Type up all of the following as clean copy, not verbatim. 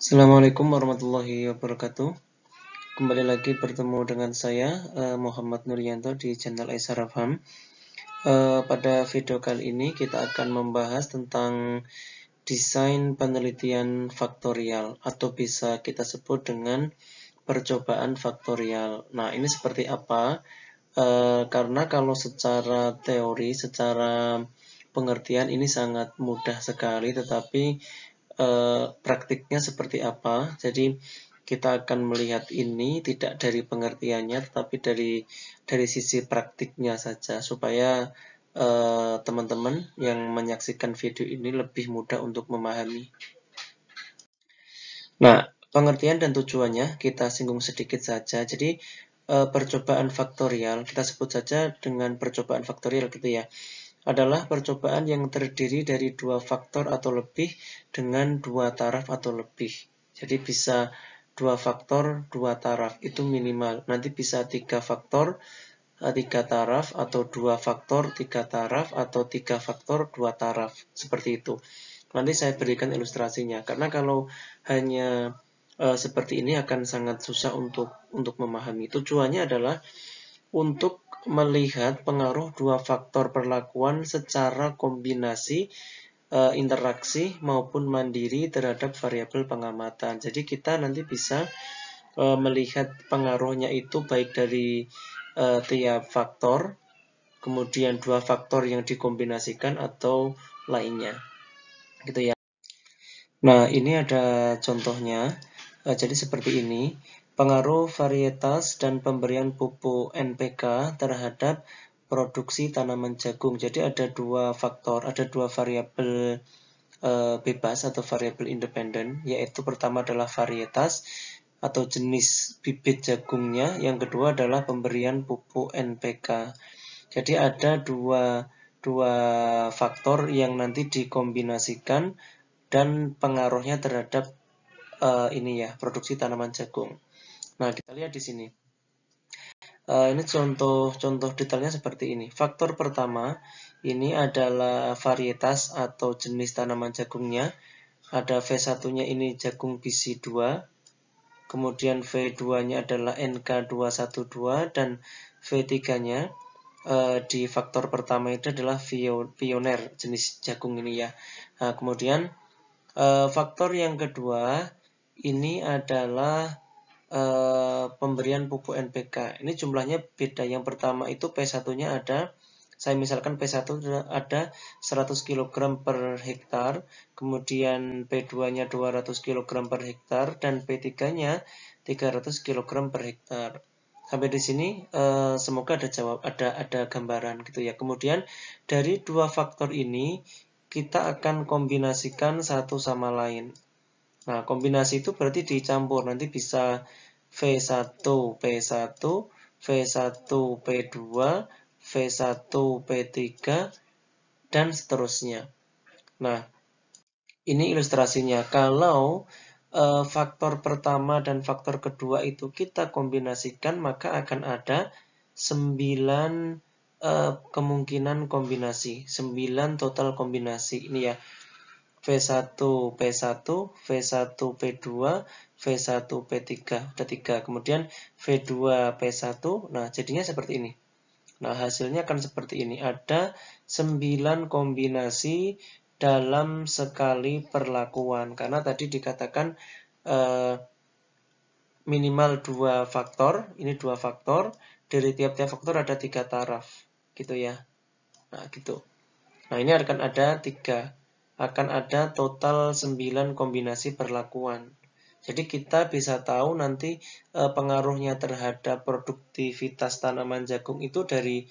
Assalamualaikum warahmatullahi wabarakatuh. Kembali lagi bertemu dengan saya Muhammad Nuryanto di channel Aisar Afham. Pada video kali ini kita akan membahas tentang desain penelitian faktorial atau bisa kita sebut dengan percobaan faktorial. Nah, ini seperti apa? Karena kalau secara teori, secara pengertian ini sangat mudah sekali, tetapi praktiknya seperti apa. Jadi kita akan melihat ini tidak dari pengertiannya, tetapi dari sisi praktiknya saja, supaya teman-teman yang menyaksikan video ini lebih mudah untuk memahami. Nah, pengertian dan tujuannya kita singgung sedikit saja. Jadi percobaan faktorial, kita sebut saja dengan percobaan faktorial gitu ya, adalah percobaan yang terdiri dari dua faktor atau lebih dengan dua taraf atau lebih. Jadi bisa dua faktor, dua taraf, itu minimal. Nanti bisa tiga faktor, tiga taraf, atau dua faktor, tiga taraf, atau tiga faktor, dua taraf. Seperti itu. Nanti saya berikan ilustrasinya. Karena kalau hanya seperti ini akan sangat susah untuk memahami. Tujuannya adalah untuk melihat pengaruh dua faktor perlakuan secara kombinasi interaksi maupun mandiri terhadap variabel pengamatan. Jadi kita nanti bisa melihat pengaruhnya itu baik dari tiap faktor, kemudian dua faktor yang dikombinasikan atau lainnya. Gitu ya. Nah, ini ada contohnya. Jadi seperti ini. Pengaruh varietas dan pemberian pupuk NPK terhadap produksi tanaman jagung. Jadi ada dua faktor, ada dua variabel bebas atau variabel independen, yaitu pertama adalah varietas atau jenis bibit jagungnya, yang kedua adalah pemberian pupuk NPK. Jadi ada dua faktor yang nanti dikombinasikan dan pengaruhnya terhadap ini ya, produksi tanaman jagung. Nah, kita lihat di sini. Ini contoh detailnya seperti ini. Faktor pertama ini adalah varietas atau jenis tanaman jagungnya. Ada V1-nya ini jagung BC2, kemudian V2-nya adalah NK212, dan V3-nya di faktor pertama itu adalah Pioneer, jenis jagung ini ya. Nah, kemudian faktor yang kedua ini adalah pemberian pupuk NPK. Ini jumlahnya beda. Yang pertama itu P1-nya ada, saya misalkan P1 ada 100 kg per hektar, kemudian P2-nya 200 kg per hektar, dan P3-nya 300 kg per hektar. Sampai di sini semoga ada gambaran gitu ya. Kemudian dari dua faktor ini kita akan kombinasikan satu sama lain. Nah, kombinasi itu berarti dicampur. Nanti bisa V1 P1, V1 P2, V1 P3, dan seterusnya. Nah, ini ilustrasinya. Kalau faktor pertama dan faktor kedua itu kita kombinasikan, maka akan ada 9 kemungkinan kombinasi. 9 total kombinasi. Ini ya. V1 P1, V1 P2, V1 P3, ada 3. Kemudian V2 P1, nah jadinya seperti ini. Nah, hasilnya akan seperti ini. Ada 9 kombinasi dalam sekali perlakuan. Karena tadi dikatakan minimal 2 faktor. Ini 2 faktor. Dari tiap-tiap faktor ada 3 taraf. Gitu ya. Nah, gitu. Nah, ini akan ada 3. Akan ada total 9 kombinasi perlakuan. Jadi kita bisa tahu nanti pengaruhnya terhadap produktivitas tanaman jagung itu dari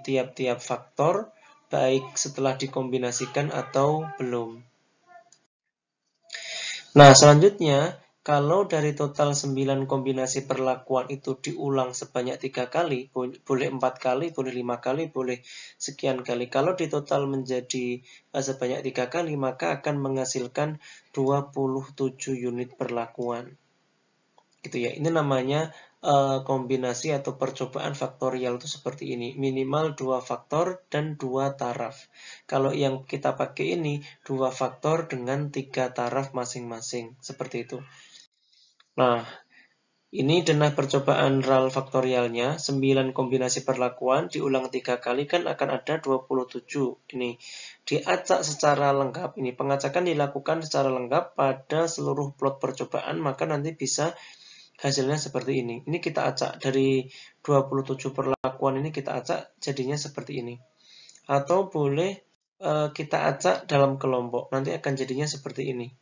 tiap-tiap faktor, baik setelah dikombinasikan atau belum. Nah, selanjutnya, kalau dari total 9 kombinasi perlakuan itu diulang sebanyak 3 kali, boleh 4 kali, boleh 5 kali, boleh sekian kali. Kalau di total menjadi sebanyak 3 kali, maka akan menghasilkan 27 unit perlakuan. Gitu ya. Ini namanya kombinasi atau percobaan faktorial itu seperti ini. Minimal 2 faktor dan 2 taraf. Kalau yang kita pakai ini 2 faktor dengan 3 taraf masing-masing. Seperti itu. Nah, ini adalah percobaan RAL faktorialnya, 9 kombinasi perlakuan, diulang 3 kali kan akan ada 27. Ini diacak secara lengkap, ini pengacakan dilakukan secara lengkap pada seluruh plot percobaan, maka nanti bisa hasilnya seperti ini. Ini kita acak, dari 27 perlakuan ini kita acak jadinya seperti ini. Atau boleh kita acak dalam kelompok, nanti akan jadinya seperti ini.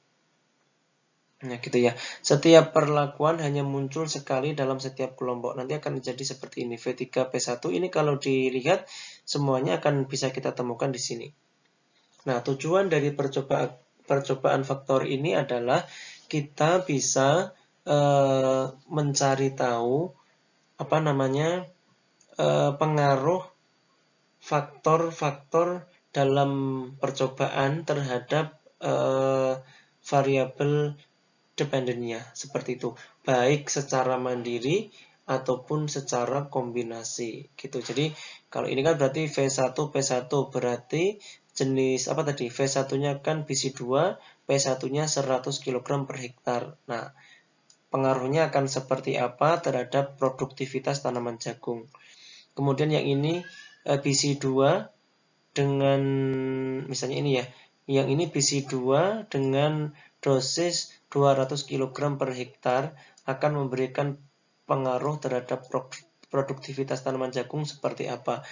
Nah, gitu ya. Setiap perlakuan hanya muncul sekali dalam setiap kelompok. Nanti akan menjadi seperti ini. V3, P1 ini kalau dilihat semuanya akan bisa kita temukan di sini. Nah, tujuan dari percobaan faktor ini adalah kita bisa mencari tahu pengaruh faktor-faktor dalam percobaan terhadap variabel dependennya, seperti itu, baik secara mandiri ataupun secara kombinasi gitu. Jadi kalau ini kan berarti V1 P1 berarti jenis apa tadi? V1-nya kan BC2, P1-nya 100 kg per hektar. Nah, pengaruhnya akan seperti apa terhadap produktivitas tanaman jagung. Kemudian yang ini BC2 dengan misalnya ini ya. Yang ini BC2 dengan dosis 200 kg per hektar akan memberikan pengaruh terhadap produktivitas tanaman jagung seperti apa.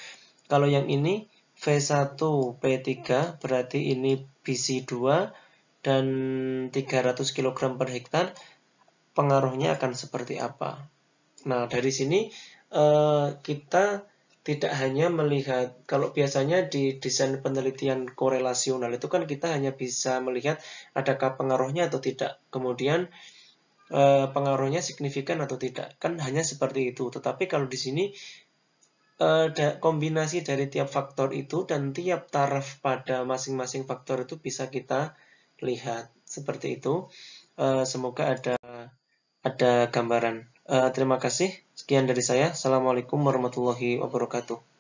Kalau yang ini V1 P3 berarti ini BC2 dan 300 kg per hektar, pengaruhnya akan seperti apa. Nah, dari sini kita tidak hanya melihat, kalau biasanya di desain penelitian korelasional itu kan kita hanya bisa melihat adakah pengaruhnya atau tidak. Kemudian pengaruhnya signifikan atau tidak. Kan hanya seperti itu. Tetapi kalau di sini kombinasi dari tiap faktor itu dan tiap taraf pada masing-masing faktor itu bisa kita lihat. Seperti itu. Semoga ada gambaran. Terima kasih. Sekian dari saya. Assalamualaikum warahmatullahi wabarakatuh.